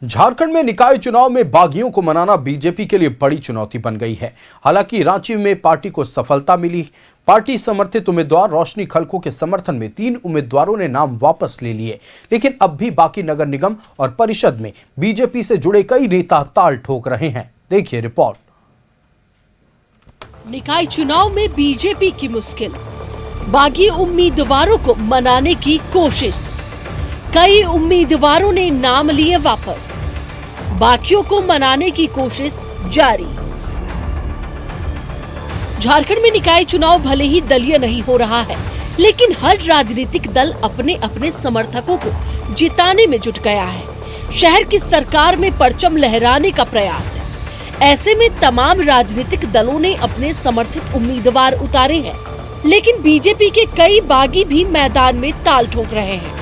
झारखंड में निकाय चुनाव में बागियों को मनाना बीजेपी के लिए बड़ी चुनौती बन गई है। हालांकि रांची में पार्टी को सफलता मिली। पार्टी समर्थित उम्मीदवार रोशनी खलखो के समर्थन में 3 उम्मीदवारों ने नाम वापस ले लिए, लेकिन अब भी बाकी नगर निगम और परिषद में बीजेपी से जुड़े कई नेता ताल ठोक रहे हैं। देखिए रिपोर्ट। निकाय चुनाव में बीजेपी की मुश्किल, बागी उम्मीदवारों को मनाने की कोशिश। कई उम्मीदवारों ने नाम लिए वापस, बाकियों को मनाने की कोशिश जारी। झारखंड में निकाय चुनाव भले ही दलीय नहीं हो रहा है, लेकिन हर राजनीतिक दल अपने अपने समर्थकों को जिताने में जुट गया है। शहर की सरकार में परचम लहराने का प्रयास है। ऐसे में तमाम राजनीतिक दलों ने अपने समर्थित उम्मीदवार उतारे हैं, लेकिन बीजेपी के कई बागी भी मैदान में ताल ठोक रहे हैं।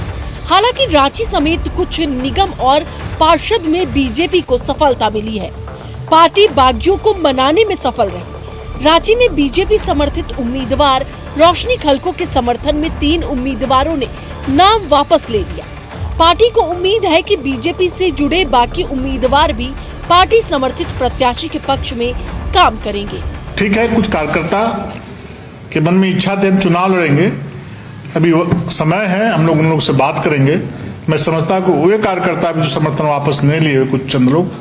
हालांकि रांची समेत कुछ निगम और पार्षद में बीजेपी को सफलता मिली है। पार्टी बागियों को मनाने में सफल रही। रांची में बीजेपी समर्थित उम्मीदवार रोशनी खलखो के समर्थन में 3 उम्मीदवारों ने नाम वापस ले लिया। पार्टी को उम्मीद है कि बीजेपी से जुड़े बाकी उम्मीदवार भी पार्टी समर्थित प्रत्याशी के पक्ष में काम करेंगे। ठीक है, कुछ कार्यकर्ता के मन में इच्छा थे हम चुनाव लड़ेंगे, अभी समय है, हम लोग उन लोग से बात करेंगे। मैं समझता हूँ वे कार्यकर्ता भी जो समर्थन वापस नहीं लिए कुछ चंद लोग,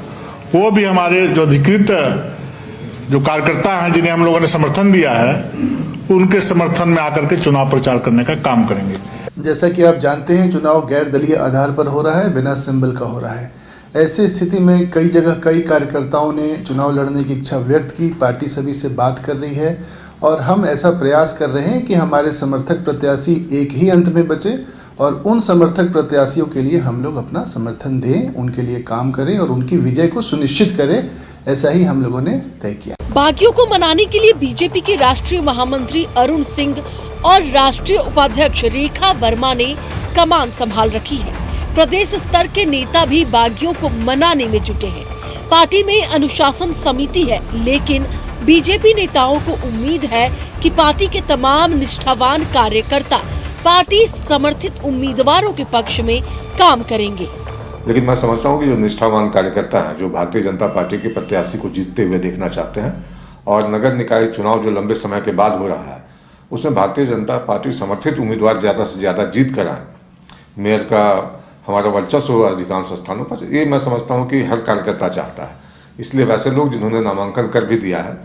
वो भी हमारे जो अधिकृत जो कार्यकर्ता हैं जिन्हें हम लोगों ने समर्थन दिया है, उनके समर्थन में आकर के चुनाव प्रचार करने का काम करेंगे। जैसा कि आप जानते हैं, चुनाव गैर दलीय आधार पर हो रहा है, बिना सिंबल का हो रहा है। ऐसी स्थिति में कई जगह कई कार्यकर्ताओं ने चुनाव लड़ने की इच्छा व्यक्त की। पार्टी सभी से बात कर रही है और हम ऐसा प्रयास कर रहे हैं कि हमारे समर्थक प्रत्याशी एक ही अंत में बचे और उन समर्थक प्रत्याशियों के लिए हम लोग अपना समर्थन दें, उनके लिए काम करें और उनकी विजय को सुनिश्चित करें। ऐसा ही हम लोगों ने तय किया। बागियों को मनाने के लिए बीजेपी के राष्ट्रीय महामंत्री अरुण सिंह और राष्ट्रीय उपाध्यक्ष रेखा वर्मा ने कमान संभाल रखी है। प्रदेश स्तर के नेता भी बागियों को मनाने में जुटे हैं। पार्टी में अनुशासन समिति है, लेकिन बीजेपी नेताओं को उम्मीद है कि पार्टी के तमाम निष्ठावान कार्यकर्ता पार्टी समर्थित उम्मीदवारों के पक्ष में काम करेंगे। लेकिन मैं समझता हूँ कि जो निष्ठावान कार्यकर्ता हैं, जो भारतीय जनता पार्टी के प्रत्याशी को जीतते हुए देखना चाहते हैं, और नगर निकाय चुनाव जो लंबे समय के बाद हो रहा है, उसमें भारतीय जनता पार्टी समर्थित उम्मीदवार ज़्यादा से ज़्यादा जीत कर आए, मेयर का हमारा वर्चस्व हो अधिकांश स्थानों पर, ये मैं समझता हूँ कि हर कार्यकर्ता चाहता है। इसलिए वैसे लोग जिन्होंने नामांकन कर भी दिया है,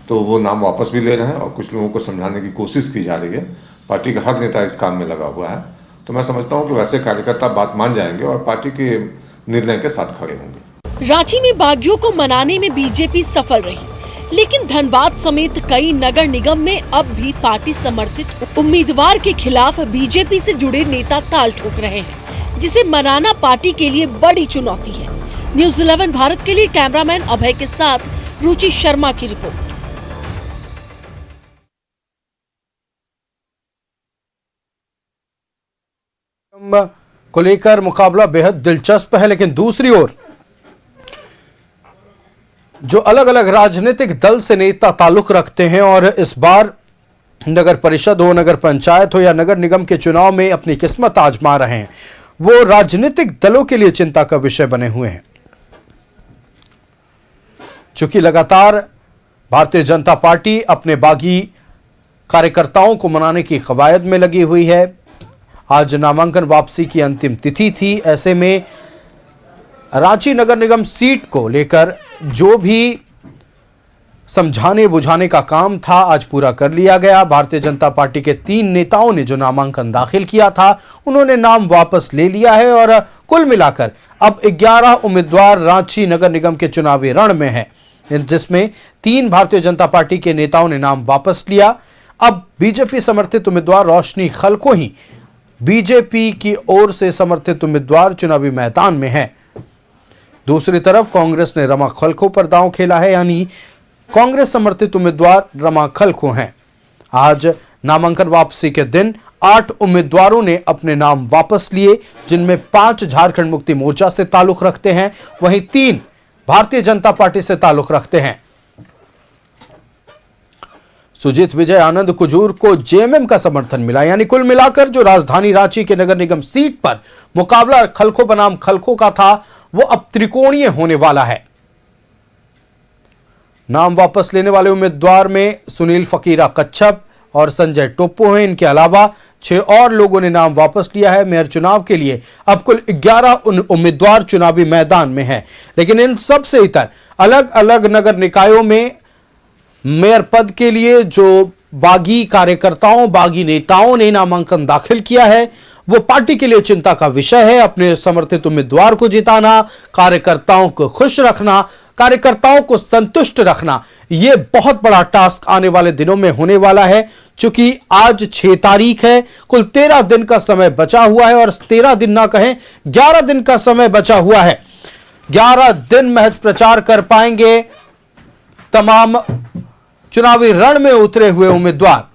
तो वो नाम वापस भी ले रहे हैं और कुछ लोगों को समझाने की कोशिश की जा रही है। पार्टी का हर नेता इस काम में लगा हुआ है, तो मैं समझता हूं कि वैसे कार्यकर्ता बात मान जाएंगे और पार्टी के निर्णय के साथ खड़े होंगे। रांची में बागियों को मनाने में बीजेपी सफल रही, लेकिन धनबाद समेत कई नगर निगम में अब भी पार्टी समर्थित उम्मीदवार के खिलाफ बीजेपी से जुड़े नेता ताल ठोक रहे हैं, जिसे मनाना पार्टी के लिए बड़ी चुनौती है। न्यूज़ 11 भारत के लिए कैमरामैन अभय के साथ रुचि शर्मा की रिपोर्ट। को लेकर मुकाबला बेहद दिलचस्प है, लेकिन दूसरी ओर जो अलग अलग राजनीतिक दल से नेता ताल्लुक रखते हैं और इस बार नगर परिषद हो, नगर पंचायत हो या नगर निगम के चुनाव में अपनी किस्मत आजमा रहे हैं, वो राजनीतिक दलों के लिए चिंता का विषय बने हुए हैं। चूंकि लगातार भारतीय जनता पार्टी अपने बागी कार्यकर्ताओं को मनाने की कवायद में लगी हुई है। आज नामांकन वापसी की अंतिम तिथि थी। ऐसे में रांची नगर निगम सीट को लेकर जो भी समझाने बुझाने का काम था, आज पूरा कर लिया गया। भारतीय जनता पार्टी के 3 नेताओं ने जो नामांकन दाखिल किया था, उन्होंने नाम वापस ले लिया है और कुल मिलाकर अब 11 उम्मीदवार रांची नगर निगम के चुनावी रण में हैं, जिसमें 3 भारतीय जनता पार्टी के नेताओं ने नाम वापस लिया। अब बीजेपी समर्थित उम्मीदवार रोशनी खलखो ही बीजेपी की ओर से समर्थित उम्मीदवार चुनावी मैदान में है। दूसरी तरफ कांग्रेस ने रमा खलखो पर दांव खेला है, यानी कांग्रेस समर्थित उम्मीदवार रमा खलखो हैं। आज नामांकन वापसी के दिन 8 उम्मीदवारों ने अपने नाम वापस लिए, जिनमें 5 झारखंड मुक्ति मोर्चा से ताल्लुक रखते हैं, वहीं 3 भारतीय जनता पार्टी से ताल्लुक रखते हैं। सुजीत विजय आनंद कुजूर को जेएमएम का समर्थन मिला। यानी कुल मिलाकर जो राजधानी रांची के नगर निगम सीट पर मुकाबला खलखो बनाम खलखो का था, वो अब त्रिकोणीय होने वाला है। नाम वापस लेने वाले उम्मीदवार में सुनील फकीरा कच्छप और संजय टोप्पो हैं। इनके अलावा 6 और लोगों ने नाम वापस लिया है। मेयर चुनाव के लिए अब कुल 11 उम्मीदवार चुनावी मैदान में हैं, लेकिन इन सब से इतर अलग अलग नगर निकायों में मेयर पद के लिए जो बागी कार्यकर्ताओं, बागी नेताओं ने नामांकन दाखिल किया है, वो पार्टी के लिए चिंता का विषय है। अपने समर्थित उम्मीदवार को जिताना, कार्यकर्ताओं को खुश रखना, कार्यकर्ताओं को संतुष्ट रखना, यह बहुत बड़ा टास्क आने वाले दिनों में होने वाला है। क्योंकि आज 6 तारीख है, कुल 13 दिन का समय बचा हुआ है, और 13 दिन ना कहें 11 दिन का समय बचा हुआ है। 11 दिन महज प्रचार कर पाएंगे तमाम चुनावी रण में उतरे हुए उम्मीदवार।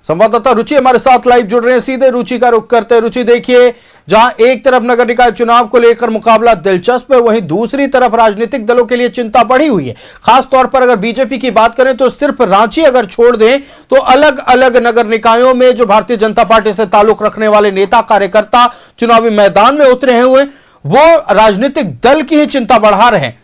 संवाददाता रुचि हमारे साथ लाइव जुड़ रहे हैं, सीधे रुचि का रुख करते हैं। रुचि, देखिए, जहां एक तरफ नगर निकाय चुनाव को लेकर मुकाबला दिलचस्प है, वहीं दूसरी तरफ राजनीतिक दलों के लिए चिंता बढ़ी हुई है। खास तौर पर अगर बीजेपी की बात करें तो सिर्फ रांची अगर छोड़ दें तो अलग अलग नगर निकायों में जो भारतीय जनता पार्टी से ताल्लुक रखने वाले नेता कार्यकर्ता चुनावी मैदान में उतरे हुए, वो राजनीतिक दल की ही चिंता बढ़ा रहे हैं।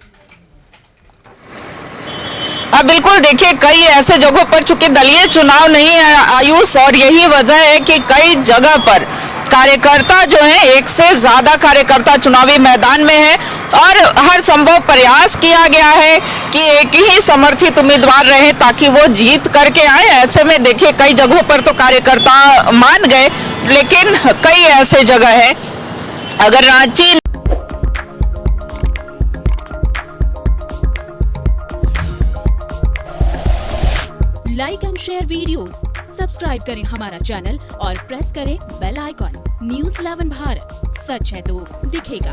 बिल्कुल, देखिए, कई ऐसे जगहों पर चूंकि दलीय चुनाव नहीं है आयुष, और यही वजह है कि कई जगह पर कार्यकर्ता जो हैं, एक से ज्यादा कार्यकर्ता चुनावी मैदान में है, और हर संभव प्रयास किया गया है कि एक ही समर्थित उम्मीदवार रहे ताकि वो जीत करके आए। ऐसे में देखिए, कई जगहों पर तो कार्यकर्ता मान गए, लेकिन कई ऐसे जगह है, अगर Ranchi like and share videos, subscribe करें हमारा चैनल और प्रेस करें बेल आइकॉन। न्यूज़ 11 भारत, सच है तो दिखेगा।